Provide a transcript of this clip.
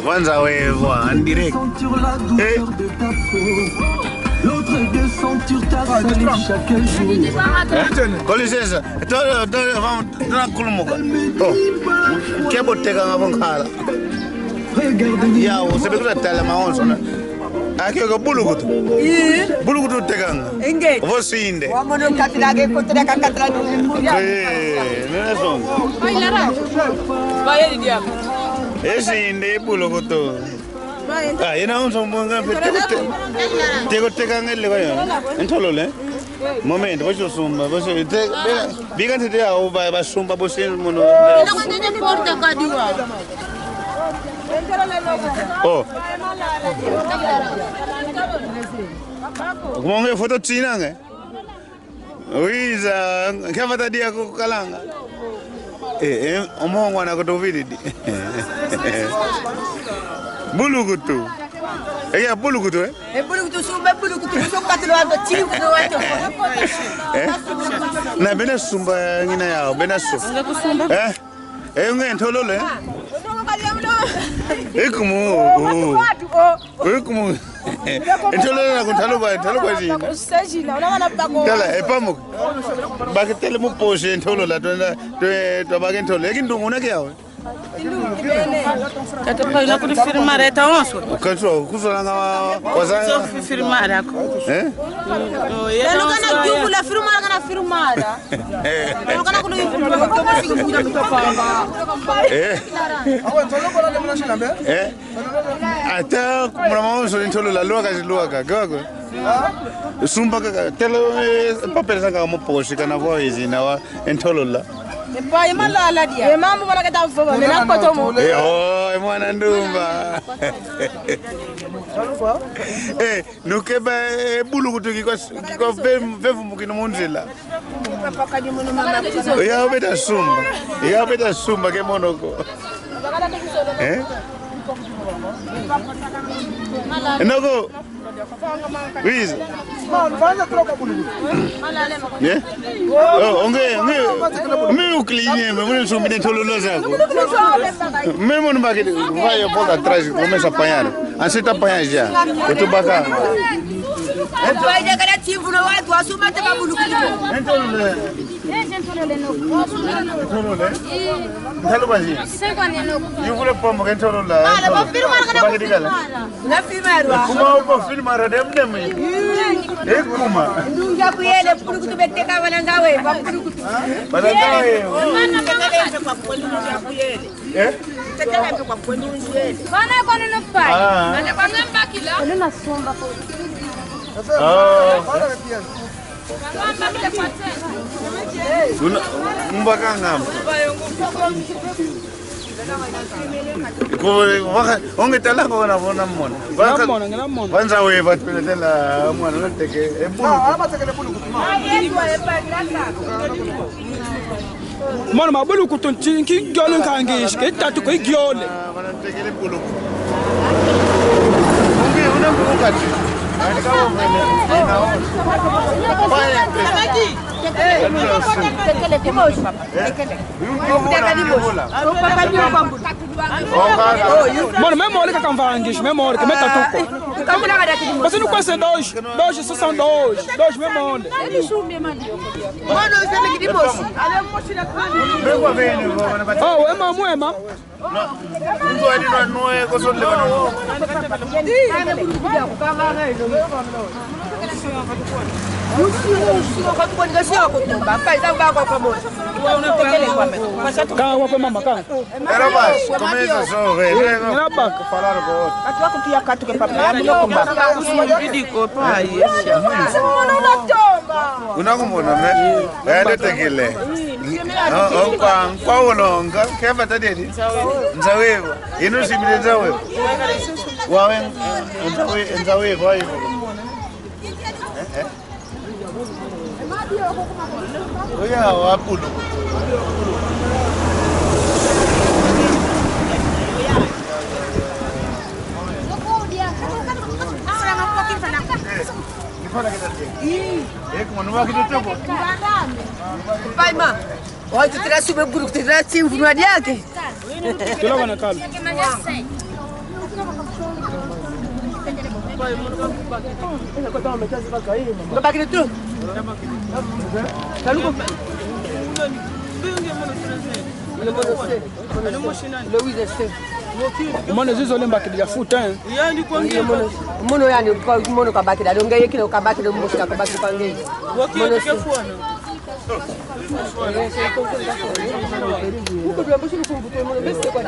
Kwanza wewe en direct. L'autre descend sur ta salle chaque jour. Kolisesa, vamos kulumuka. Oh. Keboteka ngabonghala. Ya, usebekula tala maonso na. Akho bulukutu. Bulukutu tekanga. Engage. Vosinde. Wamono kapila ke kotra kakatra no. Nena son. Bailara. Baye dia. Esinde bulukutu. Ah, ina unso mbonga tego tekangele kwa yo. Entolole. Moment, vosho sumba, vosho biga tete au ba sumba bosin mono. Ina porta kadiwa. Oh. Kumonge foto china nge. Uiza, kafata dia kukalanga. Omongo na kutovidi. Bulukutu. Eya bulukutu bulukutu sumba bulukutu sokatlo ando chiku no wato. Na bena sumba ngina yao, bena su. Ngentolole. Ekumu. Entolole na kuntalo zina. Sajina unaona bako. Tala epamuk. Bakitele mu poshe entolola to bagentolo. Ekindungu na kyawe. Katoka ina kuri firmare ta onso. Kanso kuzolanga waza. So firmare ako. Lelo kana jubula firmara kana firmara. Lelo kana kuno firmara ko basi kuja mitopanga. Awe tolo kola le mna shinambe? Ata kumramaonso entolola loka gago. Sumba ka telo papel sanga mo poshe kana voice na wa entolola. Epa malala dia. E mambo bana kata mfoba mena kotomo. Mwana ndumba. Nukeba bulukutu kiko vevu mukino munzila. Ya beta sumba ke monoko. Noko. Wiz. Vanza troka bulukutu. Yeah. Me uklinye, me sumbine tololo zako. Me mano bakete, vai um pouco atrás, começa a apanhar. Assim tá apanhando já. Eu tô bacana. Vai de cara tivo no vai, tu assuma te bulukutu. Ntalo bazi. Yuvule pombo ke ntolola. Ala ba firmar kana. Na firmarwa. Kuma upo filmara dem. Ekuma. Ndunga kuyele bulukutu beteka bana ngawe, ba bulukutu. Bana ngawe. Mana tekeleze kwa kwenu ya kuyele. Tekeleze kwa kwenu yele. Bana kono no pai. Bana bana mbakila. Kono na somba ko. Mbaka ngam. Onge tala ko na bona mona. Kwanza wewe batela mwana nateke ebulu. Aba tekele bulukutu. Mano mabulu kutontinki gyolo kangish ke tatu ko gyole. Bana tekele bulu. Una bukati. Mano, mesmo olha que canvangues, mesmo olha que meta tuco. Você não conhece dois, só são dois mesmo olha. Mano, você me que moço. Oh, ema muema. Ndio hadi noe ko sonle bana. Kawa kwa mama kawa. Era mais, começa só, velho. Era baka. Falar com outro. Atuwa kutia katu ke papa. Amuloko Bidiko pai. Unakumona me? Ende tekele. Kwa ulonga, keva tadedi. Nzawewa. Ino simile nzawewa. Wawe nzawewa hivyo. Oya wapulo. Pai, mãe. Olha, tu traz o meu grupo, tu traz o meu adiante. Tu leva na calma. Não vai querer tudo? Mano, zizo lemba kidia futa hein. Mono yani mono kabaki da donge kile kabaki do mushika kabaki pange. Mono ke fuana. Uko bia mbushi kumbuto mono bese kwa.